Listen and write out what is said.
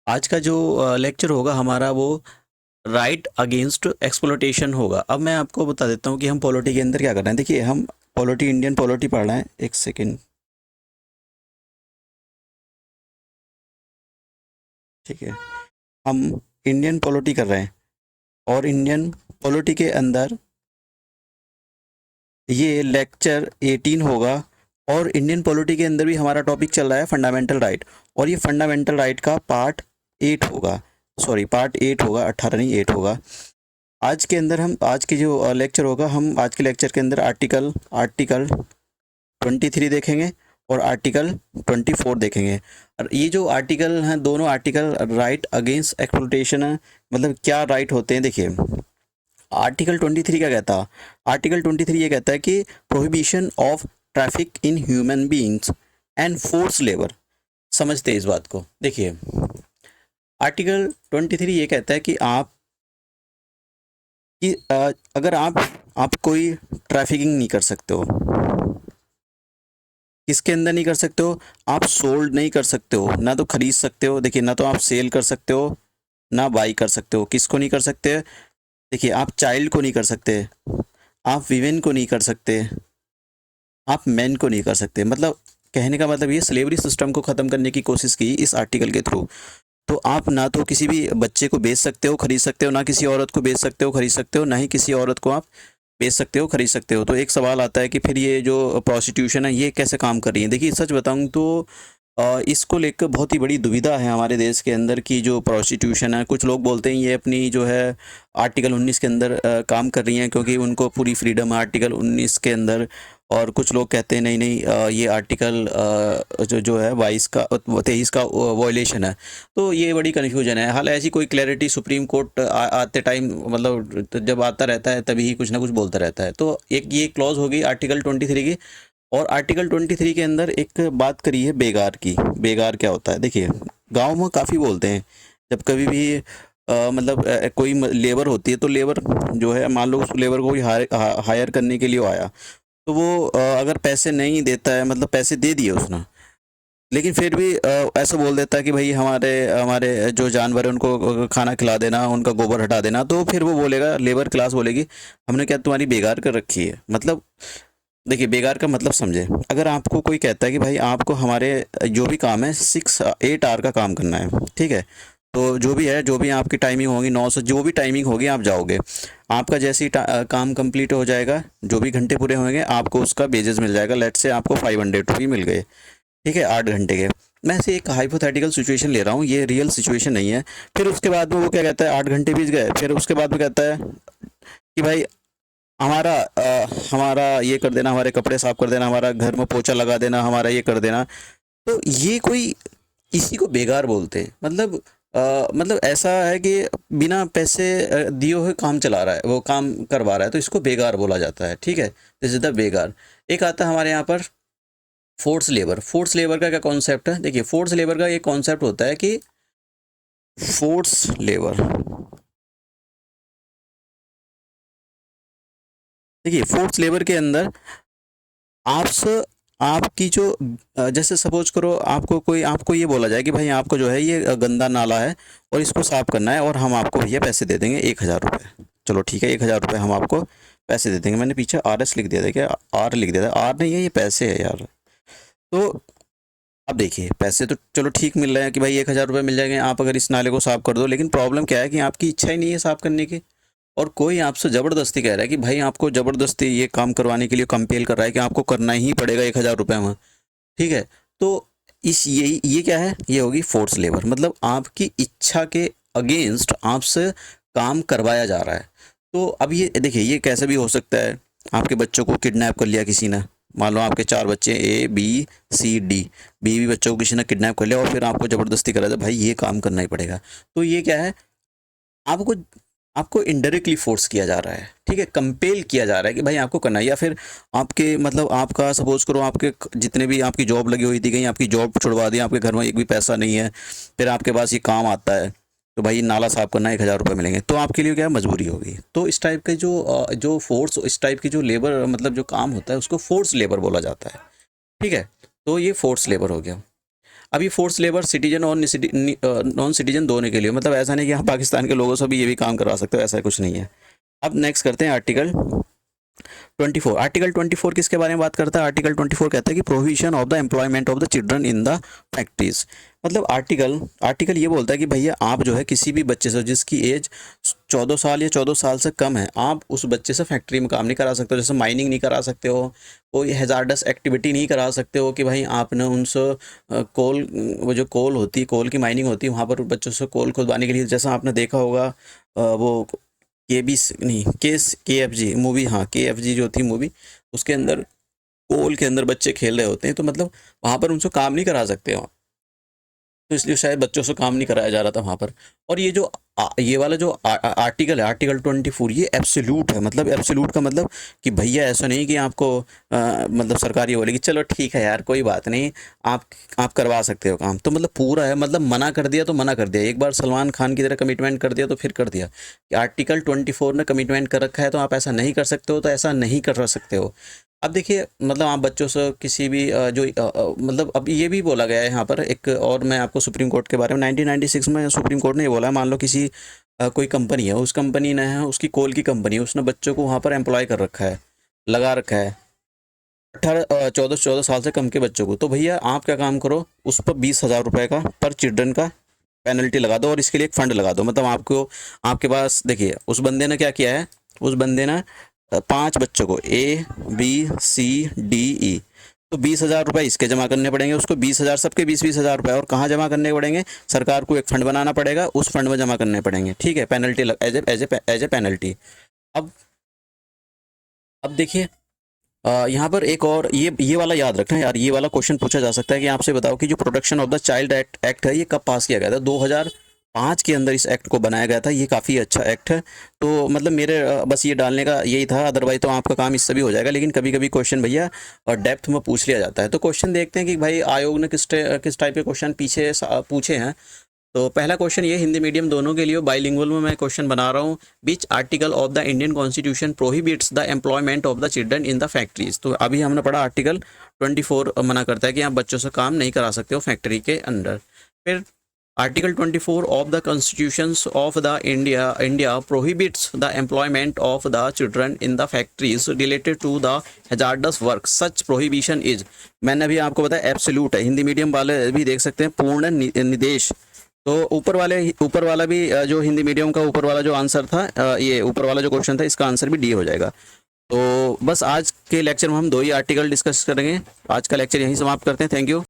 आज का जो लेक्चर होगा हमारा वो राइट अगेंस्ट एक्सप्लोइटेशन होगा। अब मैं आपको बता देता हूँ कि हम पॉलिटी के अंदर क्या कर रहे हैं। देखिए, हम पॉलिटी, इंडियन पॉलिटी पढ़ रहे हैं। एक सेकेंड, ठीक है। हम इंडियन पॉलिटी कर रहे हैं और इंडियन पॉलिटी के अंदर ये लेक्चर 18 होगा। और इंडियन पॉलिटी के अंदर भी हमारा टॉपिक चल रहा है फंडामेंटल राइट, और ये फंडामेंटल राइट का पार्ट 8 होगा। सॉरी, पार्ट 8 होगा, 18 नहीं 8 होगा। आज के अंदर हम आज के जो लेक्चर होगा, हम आज के लेक्चर के अंदर आर्टिकल आर्टिकल 23 देखेंगे और आर्टिकल 24 देखेंगे। और ये जो आर्टिकल हैं, दोनों आर्टिकल राइट अगेंस्ट एक्सप्लॉइटेशन है, मतलब क्या राइट होते हैं। देखिए, आर्टिकल 23 क्या कहता है। आर्टिकल 23 ये कहता है कि prohibition of traffic in human beings and force labour. समझते हैं इस बात को। देखिए, आर्टिकल 23 ये कहता है कि अगर आप कोई ट्रैफिकिंग नहीं कर सकते हो, किसके अंदर नहीं कर सकते हो, आप सोल्ड नहीं कर सकते हो, ना तो खरीद सकते हो। देखिए, ना तो आप सेल कर सकते हो, ना बाई कर सकते हो। किसको नहीं कर सकते। देखिए, आप चाइल्ड को नहीं कर सकते, आप वीमेन को नहीं कर सकते, आप मैन को नहीं कर सकते। मतलब कहने का मतलब ये स्लेवरी सिस्टम को ख़त्म करने की कोशिश की इस आर्टिकल के थ्रू। तो आप ना तो किसी भी बच्चे को बेच सकते हो, खरीद सकते हो, ना किसी औरत को बेच सकते हो, खरीद सकते हो, ना ही किसी औरत को आप बेच सकते हो, खरीद सकते हो। तो एक सवाल आता है कि फिर ये जो प्रोस्टिट्यूशन है ये कैसे काम कर रही है। देखिए, सच बताऊं तो इसको लेकर बहुत ही बड़ी दुविधा है हमारे देश के अंदर की। जो प्रोस्टिट्यूशन है, कुछ लोग बोलते हैं ये अपनी जो है आर्टिकल 19 के अंदर काम कर रही हैं क्योंकि उनको पूरी फ्रीडम है आर्टिकल 19 के अंदर। और कुछ लोग कहते हैं नहीं नहीं, ये आर्टिकल जो जो है 22 का 23 का वॉयलेशन है। तो ये बड़ी कन्फ्यूजन है। हाल ऐसी कोई क्लैरिटी सुप्रीम कोर्ट आते टाइम, मतलब जब आता रहता है तभी ही कुछ ना कुछ बोलता रहता है। तो एक ये क्लॉज होगी आर्टिकल 23 की। और आर्टिकल 23 के अंदर एक बात करी है बेगार की। बेगार क्या होता है। देखिए, गांव में काफ़ी बोलते हैं जब कभी भी मतलब कोई लेबर होती है तो लेबर जो है, मान लो उस लेबर को कोई हायर करने के लिए आया, तो वो अगर पैसे नहीं देता है, मतलब पैसे दे दिए उसने, लेकिन फिर भी ऐसा बोल देता है कि भाई हमारे हमारे जो जानवर है उनको खाना खिला देना, उनका गोबर हटा देना। तो फिर वो बोलेगा, लेबर क्लास बोलेगी हमने क्या तुम्हारी बेगार कर रखी है। मतलब देखिए, बेगार का मतलब समझे। अगर आपको कोई कहता है कि भाई आपको हमारे जो भी काम है 6-8 आवर का काम करना है, ठीक है, तो जो भी है, जो भी आपकी टाइमिंग होगी 9 से जो भी टाइमिंग होगी आप जाओगे। आपका जैसे ही काम कंप्लीट हो जाएगा, जो भी घंटे पूरे होंगे आपको उसका बेजेस मिल जाएगा। लेट से आपको 500 रुपये मिल गए, ठीक है, 8 घंटे के। मैं से एक हाइपोथेटिकल सिचुएशन ले रहा हूँ, ये रियल सिचुएशन नहीं है। फिर उसके बाद में वो क्या कहता है, 8 घंटे बीत गए, फिर उसके बाद में कहता है कि भाई हमारा हमारा ये कर देना, हमारे कपड़े साफ कर देना, हमारा घर में पोछा लगा देना, हमारा ये कर देना। तो ये कोई, इसी को बेगार बोलते हैं। मतलब ऐसा है कि बिना पैसे दिए हुए काम चला रहा है, वो काम करवा रहा है, तो इसको बेगार बोला जाता है। ठीक है, दिस इज द बेगार। एक आता है हमारे यहाँ पर फोर्स लेबर। फोर्स लेबर का क्या कॉन्सेप्ट है। देखिए, फोर्स लेबर का एक कॉन्सेप्ट होता है कि फोर्स लेबर, देखिए फोर्स लेबर के अंदर आपसे आपकी जो जैसे सपोज करो, आपको ये बोला जाए कि भाई आपको जो है ये गंदा नाला है और इसको साफ करना है, और हम आपको भैया पैसे दे देंगे 1000 रुपये। चलो ठीक है, 1000 रुपये हम आपको पैसे दे देंगे। मैंने पीछे RS लिख दिया था क्या, आर लिख दिया था, आर नहीं है, ये पैसे है यार। तो अब देखिए, पैसे तो चलो ठीक मिल रहे हैं कि भाई 1000 रुपये मिल जाएंगे, आप अगर इस नाले को साफ कर दो। लेकिन प्रॉब्लम क्या है कि आपकी इच्छा ही नहीं है साफ करने की, और कोई आपसे ज़बरदस्ती कह रहा है कि भाई आपको ज़बरदस्ती ये काम करवाने के लिए कंपेल कर रहा है कि आपको करना ही पड़ेगा 1000 रुपये में। ठीक है, तो इस ये क्या है, ये होगी फोर्स लेबर। मतलब आपकी इच्छा के अगेंस्ट आपसे काम करवाया जा रहा है। तो अब ये देखिए, ये कैसे भी हो सकता है। आपके बच्चों को किडनैप कर लिया किसी ने, मान लो आपके 4 बच्चे A B C D, B बच्चों को किसी ने किडनैप कर लिया और फिर आपको ज़बरदस्ती करा था भाई ये काम करना ही पड़ेगा। तो ये क्या है, आपको आपको इनडायरेक्टली फोर्स किया जा रहा है। ठीक है, कंपेल किया जा रहा है कि भाई आपको करना है। या फिर आपके मतलब आपका सपोज करो, आपके जितने भी आपकी जॉब लगी हुई थी, कहीं आपकी जॉब छुड़वा दी, आपके घर में एक भी पैसा नहीं है, फिर आपके पास ये काम आता है तो भाई नाला साफ करना 1000 रुपये मिलेंगे, तो आपके लिए क्या मजबूरी होगी। तो इस टाइप के जो फोर्स, इस टाइप की जो लेबर, मतलब जो काम होता है उसको फोर्स लेबर बोला जाता है। ठीक है, तो ये फोर्स लेबर हो गया। अभी फोर्स लेबर सिटीजन और नॉन सिटीजन दोनों के लिए, मतलब ऐसा नहीं कि आप पाकिस्तान के लोगों से भी ये भी काम करवा सकते हो, ऐसा कुछ नहीं है। अब नेक्स्ट करते हैं आर्टिकल 24। आर्टिकल 24 किसके बारे में बात करता है? आर्टिकल 24 कहता है कि prohibition of the employment of the children in the factories. मतलब आर्टिकल ये बोलता है कि भैया आप जो है किसी भी बच्चे से जिसकी एज 14 साल या 14 साल से कम है, आप उस बच्चे से फैक्ट्री में काम नहीं करा सकते हो। जैसे माइनिंग नहीं करा सकते हो, कोई हैजार्डस एक्टिविटी नहीं करा सकते हो कि भाई आपने उनसे कोल, वो जो कोल होती है, कोल की माइनिंग होती है, वहाँ पर बच्चों से कोल खुदवाने के लिए, जैसा आपने देखा होगा वो KFG मूवी, हाँ KFG जो थी मूवी, उसके अंदर कोल के अंदर बच्चे खेल रहे होते हैं, तो मतलब वहाँ पर उनसे काम नहीं करा सकते हो, तो इसलिए शायद बच्चों से काम नहीं कराया जा रहा था वहाँ पर। और ये जो ये वाला जो आर्टिकल है, आर्टिकल 24, ये एब्सोल्यूट है। मतलब एब्सोल्यूट का मतलब कि भैया ऐसा नहीं कि आपको मतलब सरकार ये बोलेगी चलो ठीक है यार कोई बात नहीं, आप करवा सकते हो काम, तो मतलब पूरा है। मतलब मना कर दिया तो मना कर दिया, एक बार सलमान खान की तरह कमिटमेंट कर दिया तो फिर कर दिया कि आर्टिकल 24 ने कमिटमेंट कर रखा है तो आप ऐसा नहीं कर सकते हो, तो ऐसा नहीं कर सकते हो। अब देखिए, मतलब आप बच्चों से किसी भी मतलब अब ये भी बोला गया है यहाँ पर एक और, मैं आपको सुप्रीम कोर्ट के बारे में 1996 में सुप्रीम कोर्ट ने ये बोला है, मान लो किसी कोई कंपनी है, उस कंपनी ने है, उसकी कोल की कंपनी है, उसने बच्चों को वहाँ पर एम्प्लॉय कर रखा है, लगा रखा है 14 साल से कम के बच्चों को, तो भैया आप क्या काम करो, उस पर 20,000 रुपये का पर चिल्ड्रन का पेनल्टी लगा दो और इसके लिए एक फ़ंड लगा दो। मतलब आपको, आपके पास देखिए उस बंदे ने क्या किया है, उस बंदे ने 5 बच्चों को ABCDE, तो 20,000 रुपये इसके जमा करने पड़ेंगे उसको, 20,000 सबके 20,000 रुपये, और कहाँ जमा करने पड़ेंगे, सरकार को एक फ़ंड बनाना पड़ेगा, उस फंड में जमा करने पड़ेंगे, ठीक है, पेनल्टी एज ए पेनल्टी। अब देखिए यहाँ पर एक और ये वाला याद रखना यार, ये वाला क्वेश्चन पूछा जा सकता है कि आपसे बताओ कि जो protection of the child act है, ये कब पास किया गया था? 2005 के अंदर इस एक्ट को बनाया गया था। ये काफ़ी अच्छा एक्ट है। तो मतलब मेरे बस ये डालने का यही था, अदरवाइज तो आपका काम इससे भी हो जाएगा, लेकिन कभी कभी क्वेश्चन भैया और डेप्थ में पूछ लिया जाता है। तो क्वेश्चन देखते हैं कि भाई आयोग ने किस टाइप के क्वेश्चन पीछे पूछे हैं। तो पहला क्वेश्चन ये हिंदी मीडियम दोनों के लिए बाइलिंगुअल में मैं क्वेश्चन बना रहा हूँ। Which article of the Indian constitution prohibits the employment of the children in the factories. तो अभी हमने पढ़ा आर्टिकल 24 मना करता है कि आप बच्चों से काम नहीं करा सकते हो फैक्ट्री के अंदर। फिर article 24 of the constitution of the India prohibits the employment of the children in the factories related to the hazardous work. Such prohibition is, मैंने अभी आपको बताया एब्सोल्यूट है, हिंदी मीडियम वाले भी देख सकते हैं, पूर्ण निर्देश। तो ऊपर वाला भी जो हिंदी मीडियम का ऊपर वाला जो आंसर था, ये ऊपर वाला जो क्वेश्चन था, इसका आंसर भी डी हो जाएगा। तो बस आज के लेक्चर में हम 2 ही आर्टिकल डिस्कस करेंगे। आज का लेक्चर यहीं समाप्त करते हैं। Thank you.